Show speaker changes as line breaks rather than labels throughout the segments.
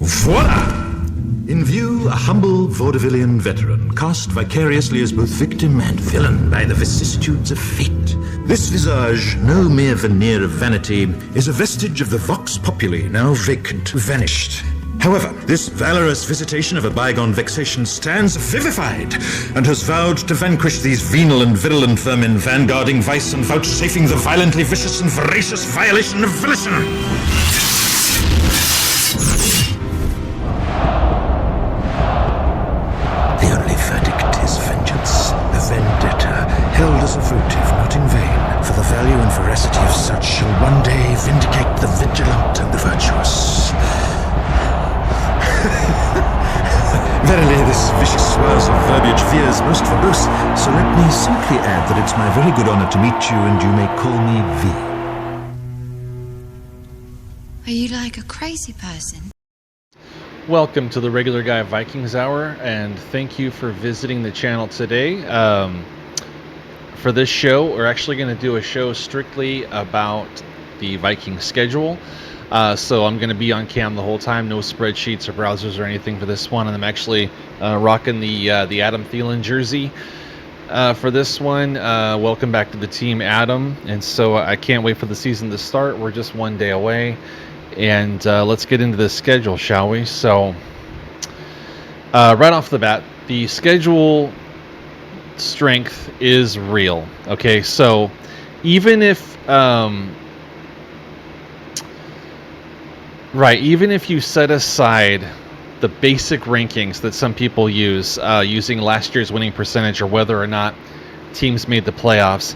Voila! In view, a humble vaudevillian veteran, cast vicariously as both victim and villain by the vicissitudes of fate. This visage, no mere veneer of vanity, is a vestige of the vox populi, now vacant, vanished. However, this valorous visitation of a bygone vexation stands vivified, and has vowed to vanquish these venal and virulent vermin, vanguarding vice and vouchsafing the violently vicious and voracious violation of volition. The only verdict is vengeance, a vendetta, held as a votive, not in vain, for the value and veracity of such shall one day vindicate the vigilant and the virtuous. Verily, this vicious swirls of verbiage veers most verbose, so let me simply add that it's my very good honor to meet you, and you may call me V.
Are you like a crazy person?
Welcome to the Regular Guy Vikings Hour, and thank you for visiting the channel today. For this show, we're actually going to do a show strictly about the Vikings schedule. So I'm going to be on cam the whole time, no spreadsheets or browsers or anything for this one. And I'm actually rocking the Adam Thielen jersey for this one. Welcome back to the team, Adam. And so I can't wait for the season to start. We're just one day away. And let's get into the schedule, shall we? So right off the bat, the schedule strength is real. Okay, so even if... even if you set aside the basic rankings that some people use, using last year's winning percentage or whether or not teams made the playoffs,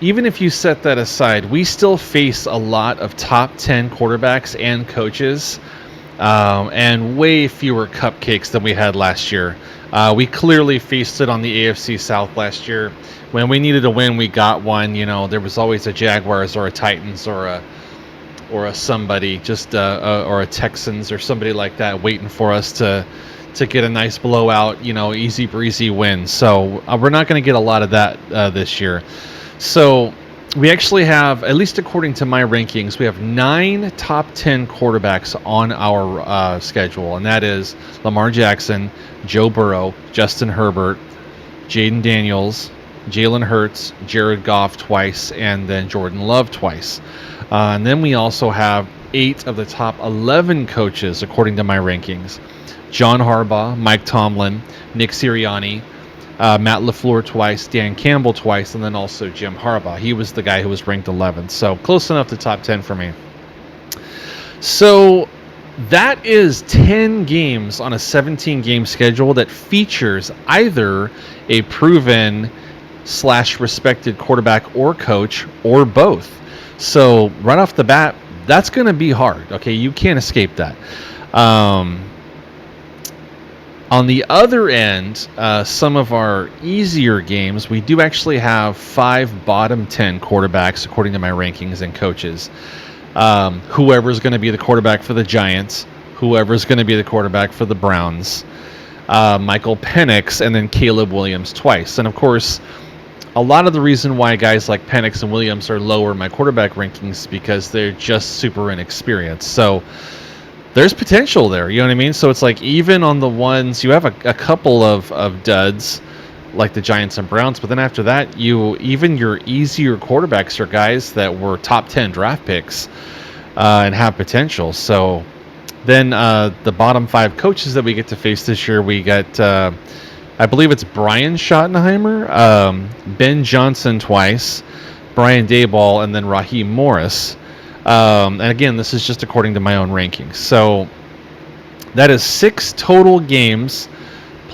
even if you set that aside, we still face a lot of top 10 quarterbacks and coaches, and way fewer cupcakes than we had last year. We clearly feasted on the AFC South last year. When we needed a win, we got one. You know, there was always a Jaguars or a Titans or a somebody, just or a Texans or somebody like that waiting for us to get a nice blowout, easy breezy win. So we're not going to get a lot of that this year. So we actually have, at least according to my rankings, we have 9 top 10 quarterbacks on our schedule, and that is Lamar Jackson, Joe Burrow, Justin Herbert, Jaden Daniels, Jalen Hurts, Jared Goff twice, and then Jordan Love twice. And then we also have 8 of the top 11 coaches, according to my rankings. John Harbaugh, Mike Tomlin, Nick Sirianni, Matt LaFleur twice, Dan Campbell twice, and then also Jim Harbaugh. He was the guy who was ranked 11th, so close enough to top 10 for me. So that is 10 games on a 17-game schedule that features either a proven / respected quarterback or coach, or both. So right off the bat, that's going to be hard. Okay, you can't escape that. On the other end, some of our easier games, we do actually have 5 bottom 10 quarterbacks, according to my rankings, and coaches. Whoever's going to be the quarterback for the Giants, whoever's going to be the quarterback for the Browns, Michael Penix, and then Caleb Williams twice. And of course, a lot of the reason why guys like Penix and Williams are lower in my quarterback rankings is because they're just super inexperienced. So there's potential there, you know what I mean? So it's like, even on the ones, you have a couple of duds, like the Giants and Browns, but then after that, even your easier quarterbacks are guys that were top 10 draft picks and have potential. So then the bottom 5 coaches that we get to face this year, we got, I believe it's Brian Schottenheimer, Ben Johnson twice, Brian Daboll, and then Raheem Morris. And again, this is just according to my own rankings. So that is 6 total games,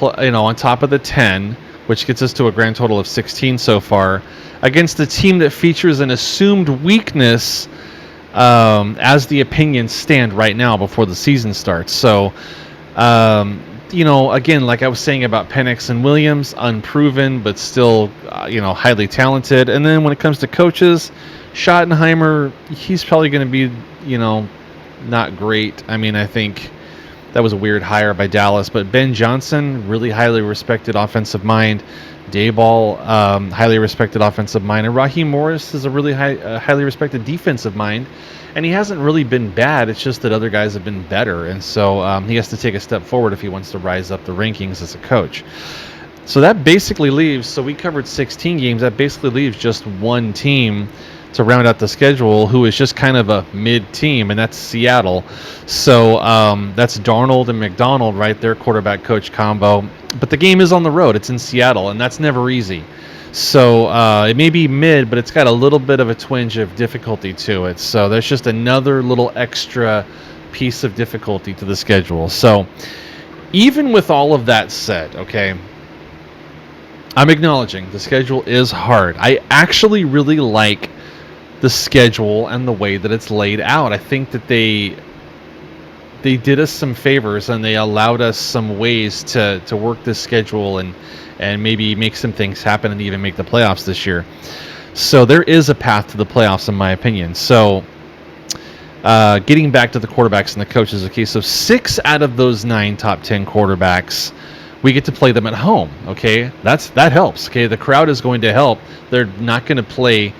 on top of the 10, which gets us to a grand total of 16 so far, against a team that features an assumed weakness, as the opinions stand right now before the season starts. So, again, like I was saying about Penix and Williams, unproven, but still, highly talented. And then when it comes to coaches, Schottenheimer, he's probably going to be, not great. I mean, I think That was a weird hire by Dallas. But Ben Johnson, really highly respected offensive mind. Dayball, highly respected offensive mind. And Raheem Morris is a really highly respected defensive mind. And he hasn't really been bad. It's just that other guys have been better. And so he has to take a step forward if he wants to rise up the rankings as a coach. So that basically leaves, so we covered 16 games. That basically leaves just one team to round out the schedule who is just kind of a mid team, and that's Seattle. So that's Darnold and McDonald, right? Their quarterback coach combo. But the game is on the road. It's in Seattle, and that's never easy. So it may be mid, but it's got a little bit of a twinge of difficulty to it. So there's just another little extra piece of difficulty to the schedule. So even with all of that said, okay, I'm acknowledging the schedule is hard. I actually really like the schedule and the way that it's laid out. I think that they did us some favors and they allowed us some ways to work this schedule and maybe make some things happen and even make the playoffs this year. So there is a path to the playoffs in my opinion. So getting back to the quarterbacks and the coaches, okay, so 6 out of those 9 top 10 quarterbacks, we get to play them at home, okay? That helps, okay? The crowd is going to help. They're not going to play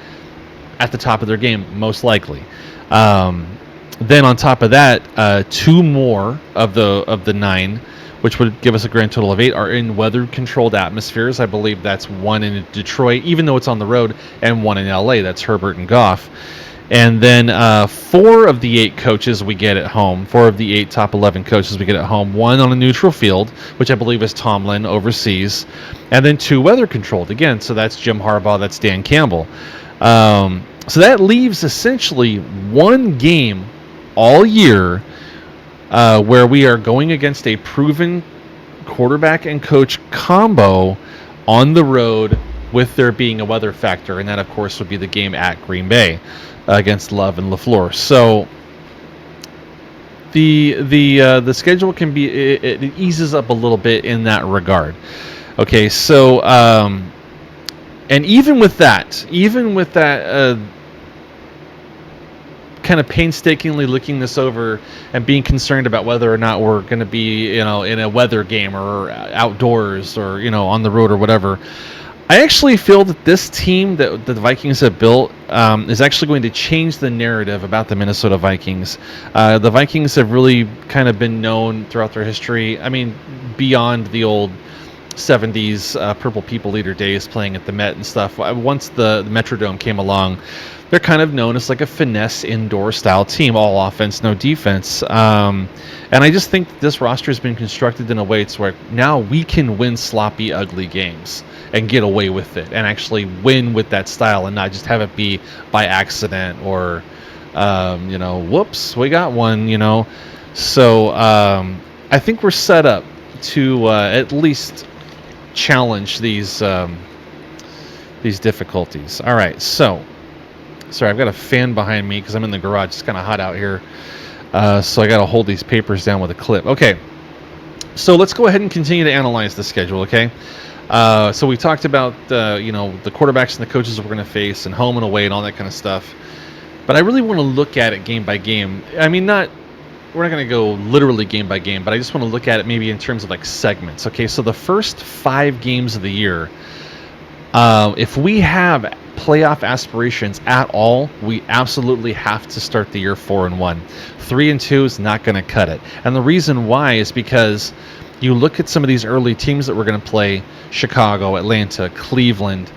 at the top of their game, most likely. Then on top of that, 2 more of the 9, which would give us a grand total of 8, are in weather-controlled atmospheres. I believe that's 1 in Detroit, even though it's on the road, and 1 in LA. That's Herbert and Goff. And then 4 of the 8 coaches we get at home, 4 of the 8 top 11 coaches we get at home, 1 on a neutral field, which I believe is Tomlin overseas, and then 2 weather controlled again. So that's Jim Harbaugh, that's Dan Campbell. So that leaves essentially 1 game all year where we are going against a proven quarterback and coach combo on the road, with there being a weather factor, and that of course would be the game at Green Bay against Love and LaFleur. So the schedule can be it eases up a little bit in that regard. Okay, so and even with that kind of painstakingly looking this over and being concerned about whether or not we're going to be, in a weather game or outdoors or, on the road or whatever, I actually feel that this team that the Vikings have built is actually going to change the narrative about the Minnesota Vikings. The Vikings have really kind of been known throughout their history, I mean, beyond the old 70s Purple People Eater days playing at the Met and stuff. Once the Metrodome came along, they're kind of known as like a finesse indoor style team, all offense, no defense. And I just think this roster has been constructed in a way to where now we can win sloppy, ugly games and get away with it and actually win with that style and not just have it be by accident or, whoops, we got one, So I think we're set up to at least challenge these difficulties. All right, so sorry, I've got a fan behind me because I'm in the garage. It's kind of hot out here, so I got to hold these papers down with a clip. Okay, so let's go ahead and continue to analyze the schedule. Okay, so we talked about the quarterbacks and the coaches we're going to face and home and away and all that kind of stuff. But I really want to look at it game by game. I mean, we're not going to go literally game by game, but I just want to look at it maybe in terms of like segments. Okay, so the first 5 games of the year, if we have playoff aspirations at all, we absolutely have to start the year 4-1. 3-2 is not going to cut it. And the reason why is because you look at some of these early teams that we're going to play, Chicago, Atlanta, Cleveland,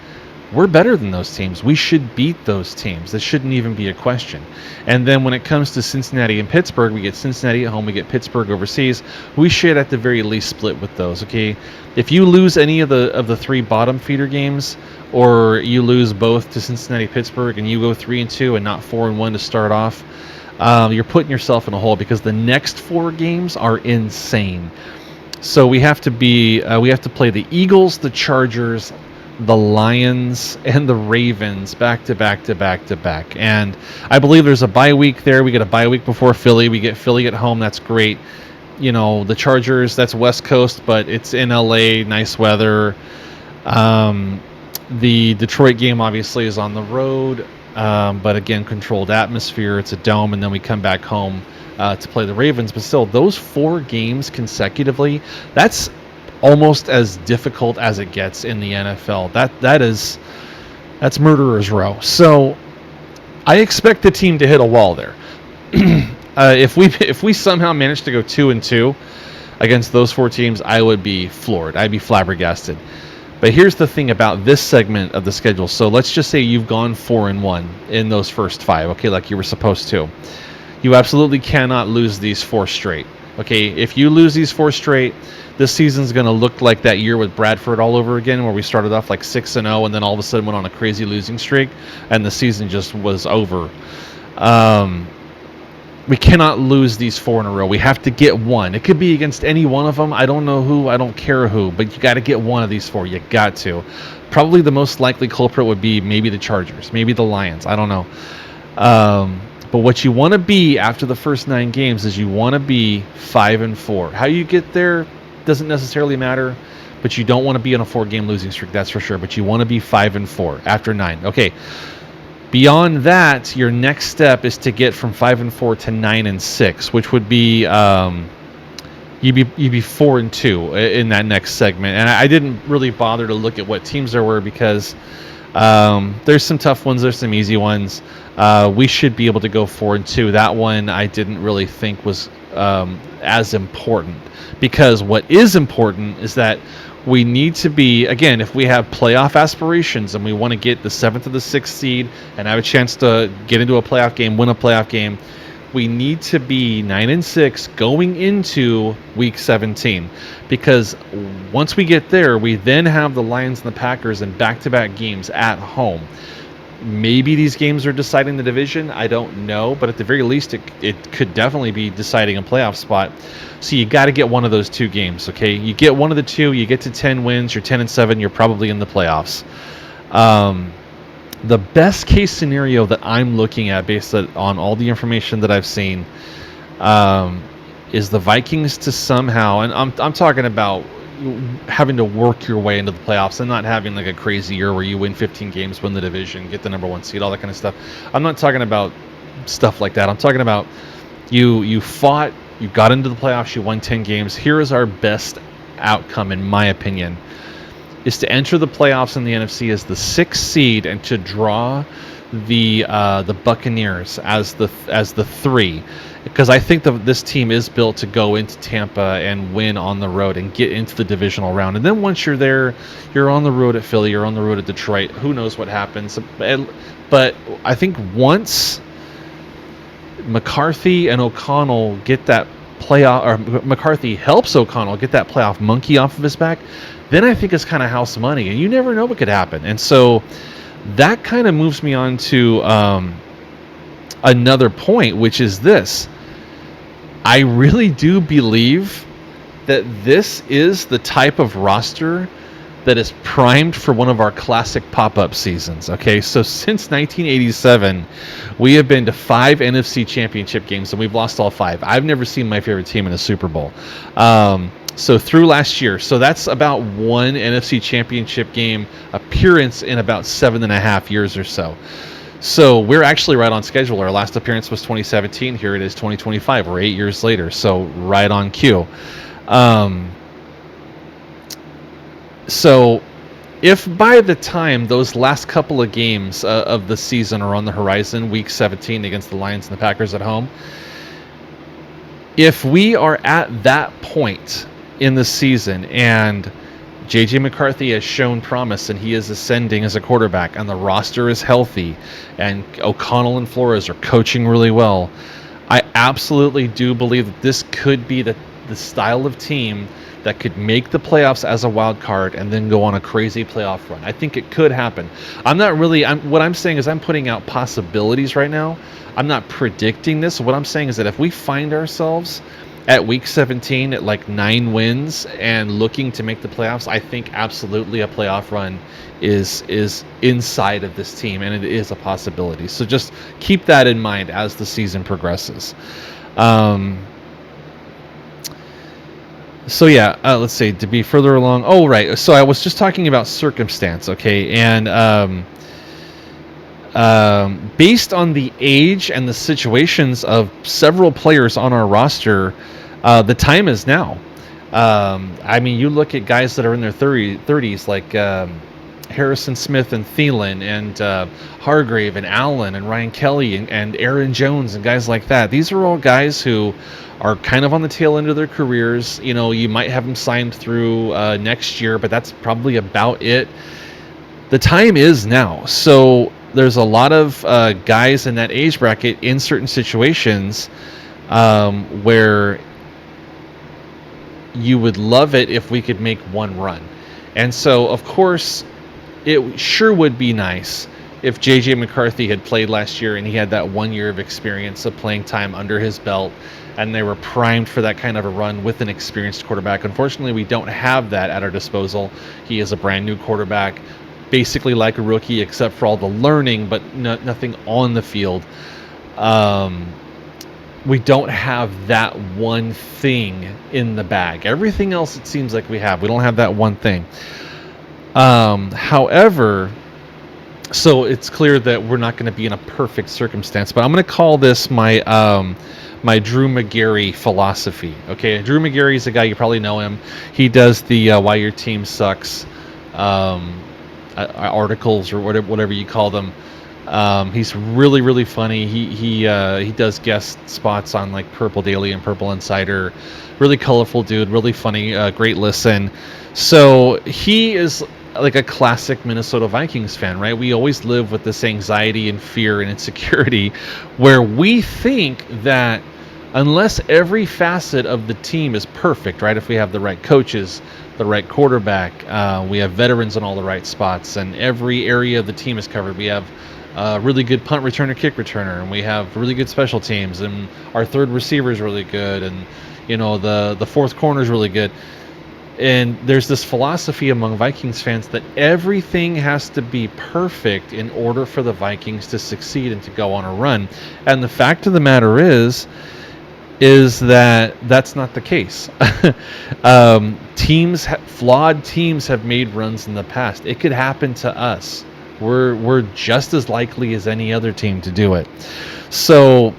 we're better than those teams. We should beat those teams. This shouldn't even be a question. And then when it comes to Cincinnati and Pittsburgh, we get Cincinnati at home, we get Pittsburgh overseas. We should at the very least split with those, okay? If you lose any of the 3 bottom feeder games, or you lose both to Cincinnati, Pittsburgh, and you go 3-2 and not 4-1 to start off, you're putting yourself in a hole because the next 4 games are insane. So we have to play the Eagles, the Chargers, the Lions, and the Ravens back to back to back to back. And I believe there's a bye week there. We get a bye week before Philly. We get Philly at home. That's great. The Chargers, that's West Coast, but it's in LA, nice weather. The Detroit game obviously is on the road, but again, controlled atmosphere. It's a dome, and then we come back home to play the Ravens. But still, those 4 games consecutively, that's almost as difficult as it gets in the NFL. That's murderer's row. So I expect the team to hit a wall there. If we somehow manage to go 2-2 against those 4 teams, I would be floored. I'd be flabbergasted. But here's the thing about this segment of the schedule. So let's just say you've gone 4-1 in those first 5, okay, like you were supposed to. You absolutely cannot lose these 4 straight. Okay, if you lose these 4 straight, this season's going to look like that year with Bradford all over again, where we started off like 6-0 and then all of a sudden went on a crazy losing streak, and the season just was over. We cannot lose these 4 in a row. We have to get one. It could be against any one of them. I don't know who. I don't care who. But you got to get one of these 4. You got to. Probably the most likely culprit would be maybe the Chargers, maybe the Lions. I don't know. But what you want to be after the first 9 games is you want to be 5-4. How you get there doesn't necessarily matter, but you don't want to be on a 4-game losing streak. That's for sure. But you want to be 5-4 after 9. Okay. Beyond that, your next step is to get from 5-4 to 9-6, which would be you'd be 4-2 in that next segment. And I didn't really bother to look at what teams there were because there's some tough ones, there's some easy ones. We should be able to go 4-2. That one I didn't really think was as important, because what is important is that we need to be, again, if we have playoff aspirations and we want to get the 7th or the 6th seed and have a chance to get into a playoff game, win a playoff game, we need to be 9-6 going into week 17. Because once we get there, we then have the Lions and the Packers in back-to-back games at home. Maybe these games are deciding the division. I don't know. But at the very least, it could definitely be deciding a playoff spot. So you got to get one of those 2 games, okay? You get one of the 2, you get to 10 wins, you're 10-7, you're probably in the playoffs. The best case scenario that I'm looking at based on all the information that I've seen is the Vikings to somehow, and I'm talking about having to work your way into the playoffs and not having like a crazy year where you win 15 games, win the division, get the number 1 seed, all that kind of stuff. I'm not talking about stuff like that. I'm talking about you fought, you got into the playoffs, you won 10 games. Here is our best outcome, in my opinion, is to enter the playoffs in the NFC as the 6th seed and to draw the Buccaneers as the 3, because I think this team is built to go into Tampa and win on the road and get into the divisional round. And then once you're there, you're on the road at Philly, you're on the road at Detroit. Who knows what happens? But I think once McCarthy and O'Connell get that playoff, or McCarthy helps O'Connell get that playoff monkey off of his back, then I think it's kind of house money, and you never know what could happen. And so that kind of moves me on to another point, which is this. I really do believe that this is the type of roster that is primed for one of our classic pop-up seasons. Okay, so since 1987, we have been to 5 NFC championship games, and we've lost all 5. I've never seen my favorite team in a Super Bowl. So through last year, so that's about 1 NFC championship game appearance in about 7.5 years or so. So we're actually right on schedule. Our last appearance was 2017. Here it is 2025. We're 8 years later, so right on cue. So if by the time those last couple of games of the season are on the horizon, week 17 against the Lions and the Packers at home, if we are at that point in the season and J.J. McCarthy has shown promise and he is ascending as a quarterback and the roster is healthy and O'Connell and Flores are coaching really well, I absolutely do believe that this could be the style of team that could make the playoffs as a wild card and then go on a crazy playoff run. I think it could happen. What I'm saying is I'm putting out possibilities right now. I'm not predicting this. What I'm saying is that if we find ourselves at week 17 at like 9 wins and looking to make the playoffs, I think absolutely a playoff run is inside of this team, and it is a possibility. So just keep that in mind as the season progresses. So yeah, let's see, to be further along. Oh, right. So I was just talking about circumstance, okay? And based on the age and the situations of several players on our roster, the time is now. I mean, you look at guys that are in their 30s, like Harrison Smith and Thielen and Hargrave and Allen and Ryan Kelly and Aaron Jones and guys like that. These are all guys who are kind of on the tail end of their careers. You know, you might have them signed through next year, but that's probably about it. The time is now. So there's a lot of guys in that age bracket in certain situations where you would love it if we could make one run. And so, of course, it sure would be nice if J.J. McCarthy had played last year and he had that 1 year of experience of playing time under his belt and they were primed for that kind of a run with an experienced quarterback. Unfortunately, we don't have that at our disposal. He is a brand new quarterback, basically like a rookie, except for all the learning, but nothing on the field. We don't have that one thing in the bag. Everything else, it seems like we have. We don't have that one thing. However, so it's clear that we're not going to be in a perfect circumstance, but I'm going to call this my my Drew Magary philosophy. Okay, Drew Magary is a guy, you probably know him. He does the Why Your Team Sucks articles or whatever you call them. He's really, really funny. He does guest spots on like Purple Daily and Purple Insider. Really colorful dude, really funny, great listen. So he is like a classic Minnesota Vikings fan, right? We always live with this anxiety and fear and insecurity where we think that unless every facet of the team is perfect, right? If we have the right coaches, the right quarterback, we have veterans in all the right spots, and every area of the team is covered. We have really good punt returner, kick returner, and we have really good special teams, and our third receiver is really good, and you know the fourth corner is really good. And there's this philosophy among Vikings fans that everything has to be perfect in order for the Vikings to succeed and to go on a run. And the fact of the matter is that that's not the case. Flawed teams have made runs in the past. It could happen to us. We're just as likely as any other team to do it. So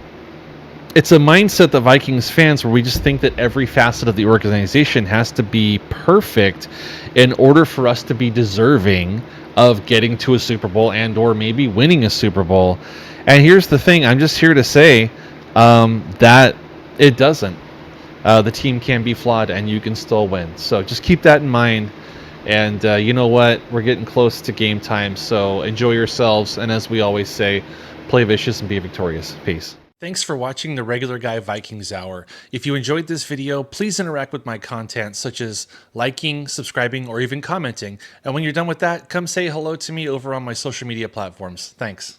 it's a mindset that Vikings fans where we just think that every facet of the organization has to be perfect in order for us to be deserving of getting to a Super Bowl and or maybe winning a Super Bowl. And here's the thing, I'm just here to say that it doesn't. The team can be flawed and you can still win. So just keep that in mind. And you know what? We're getting close to game time, so enjoy yourselves. And as we always say, play vicious and be victorious. Peace. Thanks for watching the Regular Guy Vikings Hour. If you enjoyed this video, please interact with my content, such as liking, subscribing, or even commenting. And when you're done with that, come say hello to me over on my social media platforms. Thanks.